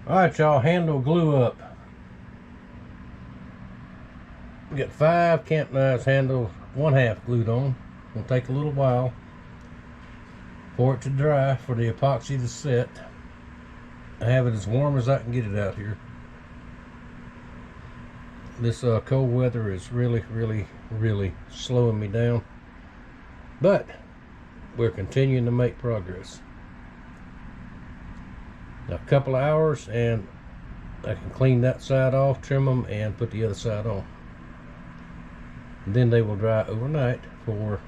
Alright, y'all, handle glue up. We got 5 camp knives handles, 1/2 glued on. It'll take a little while for it to dry, for the epoxy to set. I have it as warm as I can get it out here. This cold weather is really slowing me down, but we're continuing to make progress. Now, a couple of hours and I can clean that side off, trim them, and put the other side on. And then they will dry overnight for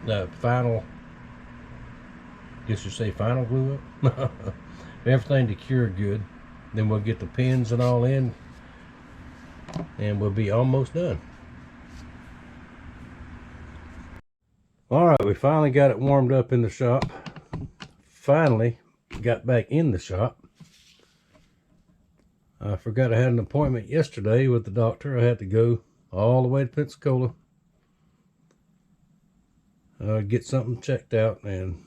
the final, guess you say final glue up. Everything to cure good. Then we'll get the pins and all in, and we'll be almost done. Alright, we finally got it warmed up in the shop. Finally got back in the shop. I forgot I had an appointment yesterday with the doctor. I had to go all the way to Pensacola, get something checked out, and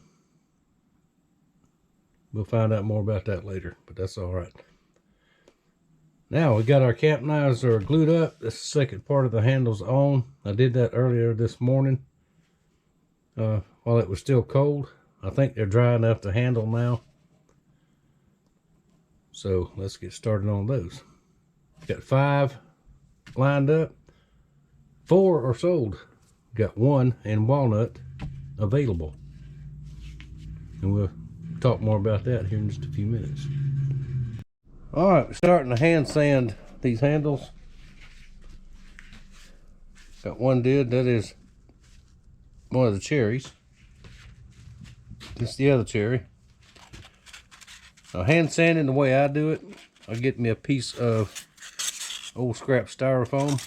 we'll find out more about that later, but that's all right. Now we got our camp knives that are glued up. This second part of the handles on. I did that earlier this morning while it was still cold. I think they're dry enough to handle now. So let's get started on those. Got 5 lined up. 4 are sold. Got 1 in walnut available. And we'll talk more about that here in just a few minutes. Alright, we're starting to hand sand these handles. Got one did, that is one of the cherries. This is the other cherry. Now, hand sanding the way I do it, I get me a piece of old scrap styrofoam,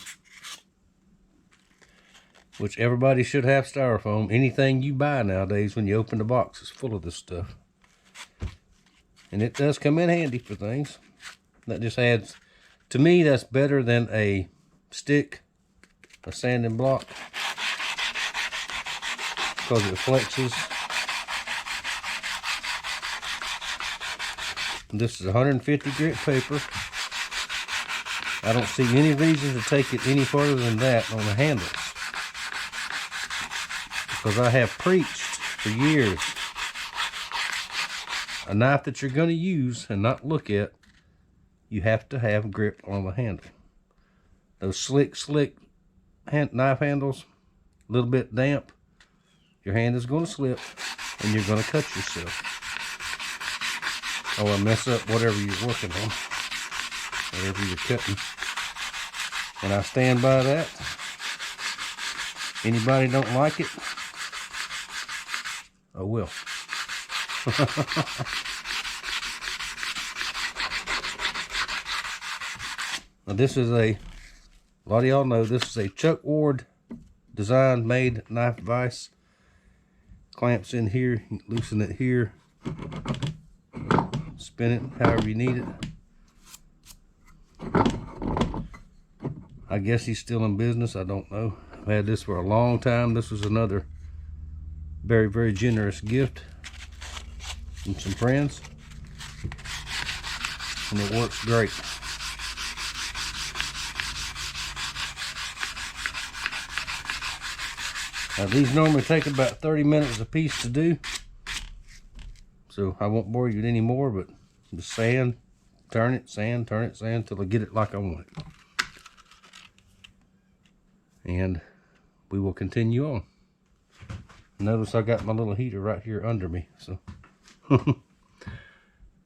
which everybody should have styrofoam. Anything you buy nowadays, when you open the box, is full of this stuff. And it does come in handy for things. That just adds, to me, that's better than a stick, a sanding block, because it flexes. This is 150 grit paper. I don't see any reason to take it any further than that on the handles, because I have preached for years, a knife that you're going to use and not look at, you have to have grip on the handle. Those slick knife handles, a little bit damp, your hand is going to slip and you're going to cut yourself, or mess up whatever you're working on, whatever you're cutting. And I stand by that. Anybody don't like it, oh well. Now this is a lot of y'all know this is a Chuck Ward design made knife vise. Clamps in here, you loosen it here, spin it however you need it. I guess he's still in business, I don't know. I've had this for a long time. This was another very generous gift from some friends, and it works great. Now these normally take about 30 minutes a piece to do, so I won't bore you anymore, but just sand, turn it, sand, turn it, sand, till I get it like I want it. And we will continue on. Notice I got my little heater right here under me, so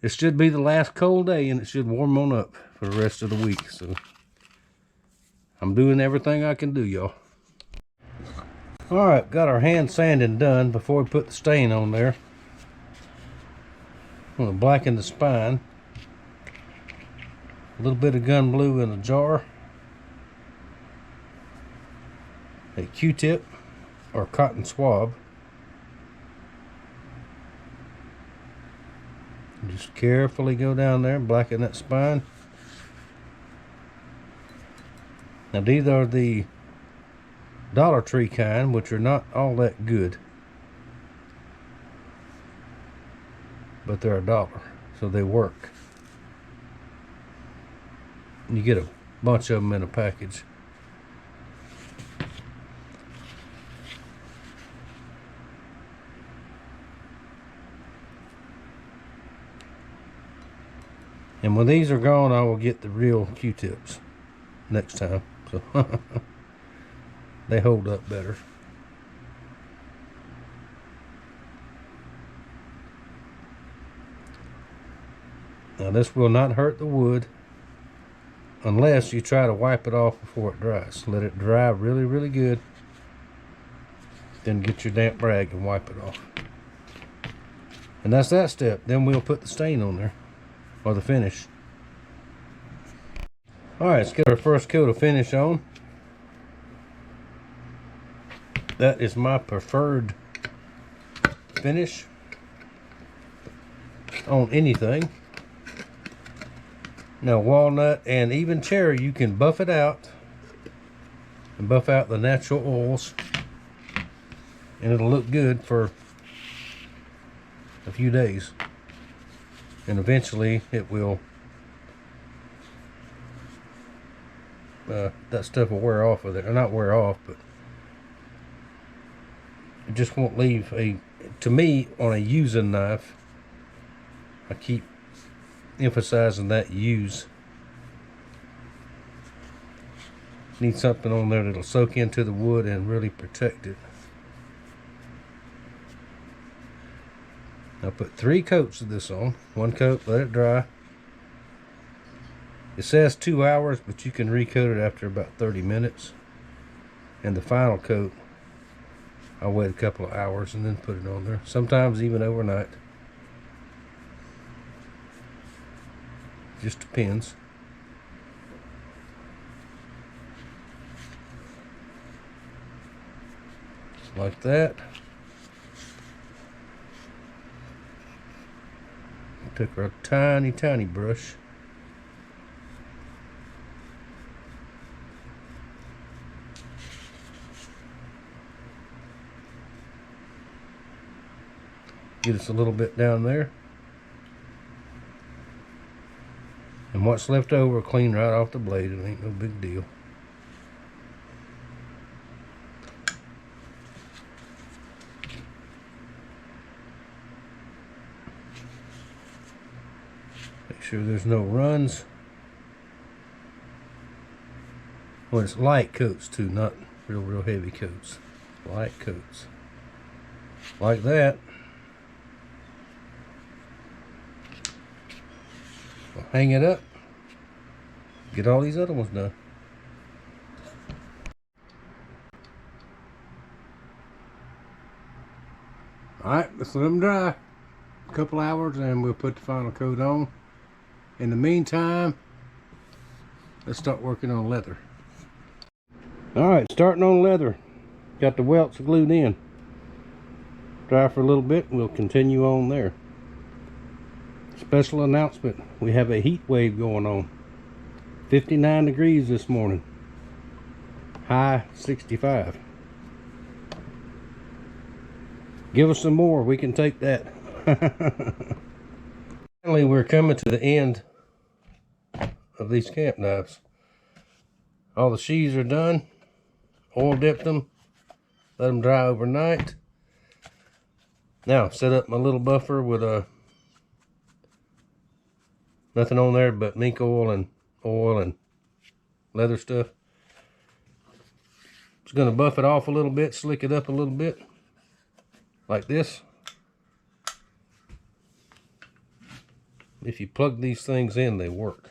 it should be the last cold day, and it should warm on up for the rest of the week. So I'm doing everything I can do, y'all. All right, got our hand sanding done. Before we put the stain on there, I'm going to blacken the spine. A little bit of gun blue in a jar, a Q-tip or cotton swab. Just carefully go down there and blacken that spine. Now these are the Dollar Tree kind, which are not all that good. but they're $1, so they work. You get a bunch of them in a package. And when these are gone, I will get the real Q-tips next time. So they hold up better. Now this will not hurt the wood unless you try to wipe it off before it dries. Let it dry really, really good. Then get your damp rag and wipe it off. And that's that step. Then we'll put the stain on there, or the finish. Alright, let's get our first coat of finish on. That is my preferred finish on anything. Now walnut and even cherry, you can buff it out and buff out the natural oils, and it'll look good for a few days, and eventually it will that stuff will wear off with it, or not wear off, but it just won't leave a, to me, on a using knife, I keep emphasizing that use. Need something on there that'll soak into the wood and really protect it. I'll put 3 coats of this on. 1 coat, let it dry. It says 2 hours, but you can recoat it after about 30 minutes. And the final coat, I'll wait a couple of hours and then put it on there. Sometimes even overnight. Just depends. Just like that. Took our tiny, tiny brush. Get us a little bit down there. And what's left over, clean right off the blade. It ain't no big deal. Make sure there's no runs. Well, it's light coats too, not real heavy coats. Light coats. Like that. I'll hang it up. Get all these other ones done. Alright, let's let them dry a couple hours and we'll put the final coat on. In the meantime, let's start working on leather. Alright, starting on leather. Got the welts glued in. Dry for a little bit and we'll continue on there. Special announcement, we have a heat wave going on. 59 degrees this morning. High 65. Give us some more, we can take that. Finally, we're coming to the end of these camp knives. All the sheaths are done. Oil dipped them. Let them dry overnight. Now, set up my little buffer with nothing on there but mink oil and leather stuff. Just gonna buff it off a little bit, slick it up a little bit, like this. If you plug these things in, they work.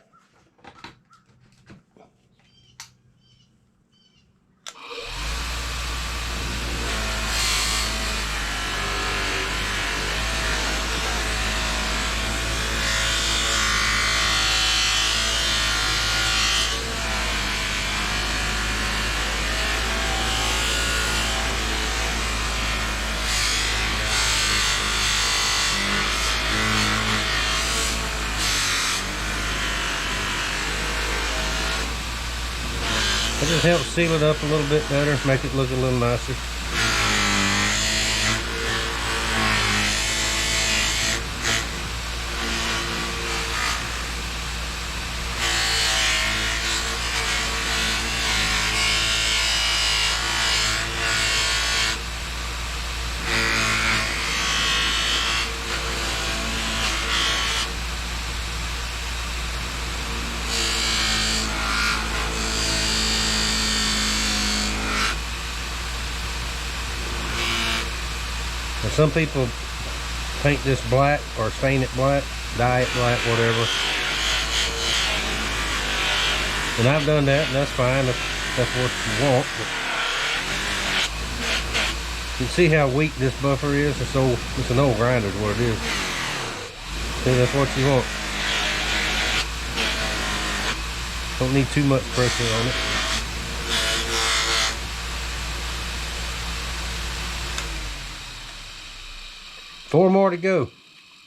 It just helps seal it up a little bit better, make it look a little nicer. Some people paint this black or stain it black, dye it black, whatever. And I've done that, and that's fine if that's what you want. But you can see how weak this buffer is. It's an old grinder is what it is. See, that's what you want. Don't need too much pressure on it. Four more to go.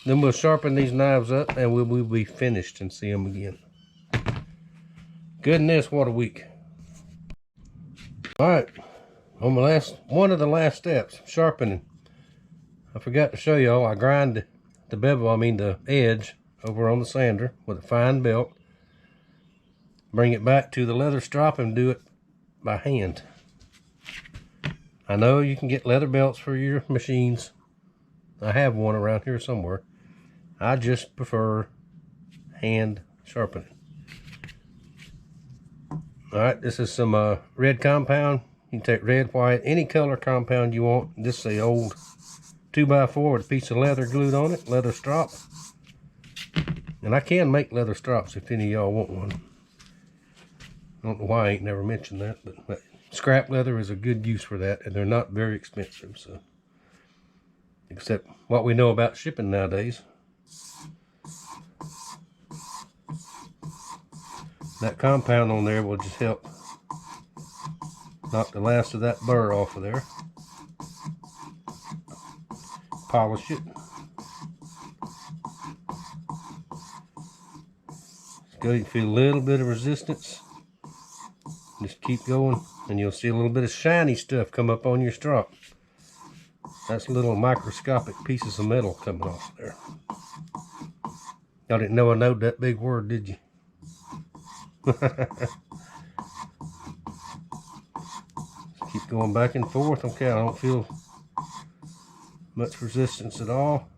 Then we'll sharpen these knives up and we'll be finished and see them again. Goodness, what a week. Alright, on one of the last steps, sharpening. I forgot to show y'all, I grind the bevel, the edge over on the sander with a fine belt. Bring it back to the leather strop and do it by hand. I know you can get leather belts for your machines. I have one around here somewhere. I just prefer hand sharpening. Alright, this is some red compound. You can take red, white, any color compound you want. This is a old 2x4 with a piece of leather glued on it, leather strop. And I can make leather strops if any of y'all want one. I don't know why I ain't never mentioned that, but scrap leather is a good use for that, and they're not very expensive, so. Except what we know about shipping nowadays. That compound on there will just help knock the last of that burr off of there. Polish it. It's good. You feel a little bit of resistance. Just keep going and you'll see a little bit of shiny stuff come up on your strop. That's little microscopic pieces of metal coming off there. Y'all didn't know I knowed that big word, did you? Keep going back and forth. Okay, I don't feel much resistance at all.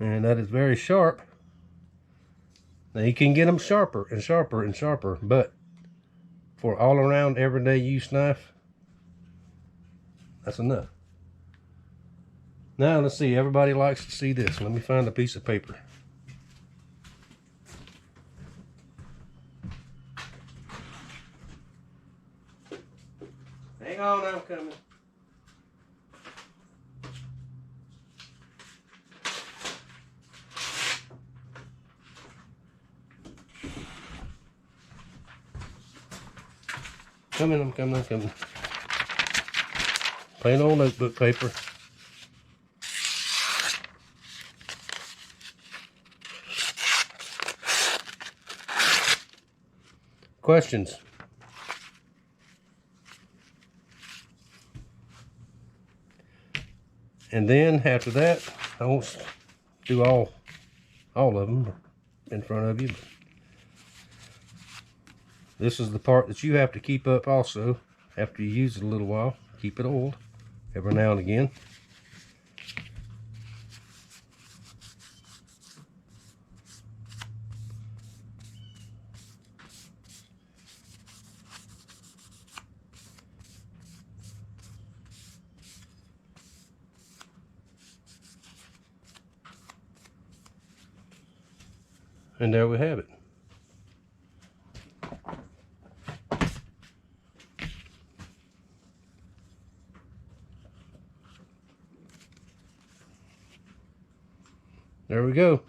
And that is very sharp. Now you can get them sharper and sharper and sharper, but for all around everyday use knife, that's enough. Now let's see, everybody likes to see this. Let me find a piece of paper. Hang on, I'm coming. I'm coming. Plain old notebook paper. Questions? And then after that, I won't do all of them in front of you. But this is the part that you have to keep up also after you use it a little while. Keep it oiled every now and again. And there we have it. There we go.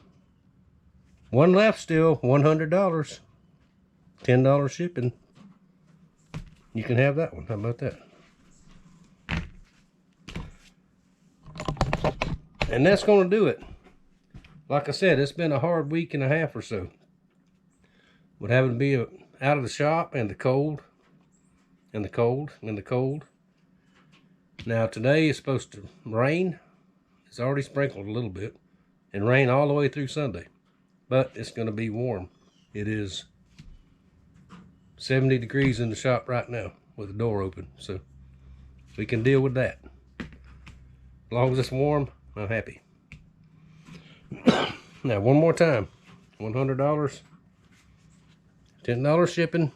One left still, $100. $10 shipping. You can have that one. How about that? And that's going to do it. Like I said, it's been a hard week and a half or so. With having to be out of the shop and the cold. And the cold and the cold. Now today is supposed to rain. It's already sprinkled a little bit. And rain all the way through Sunday. But it's going to be warm. It is 70 degrees in the shop right now with the door open. So we can deal with that. As long as it's warm, I'm happy. Now one more time. $100. $10 shipping.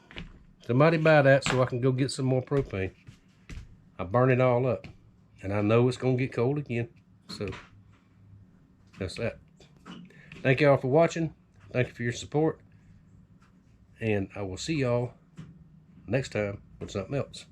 Somebody buy that so I can go get some more propane. I burn it all up. And I know it's going to get cold again. So, that's that. Thank y'all for watching. Thank you for your support. And I will see y'all next time with something else.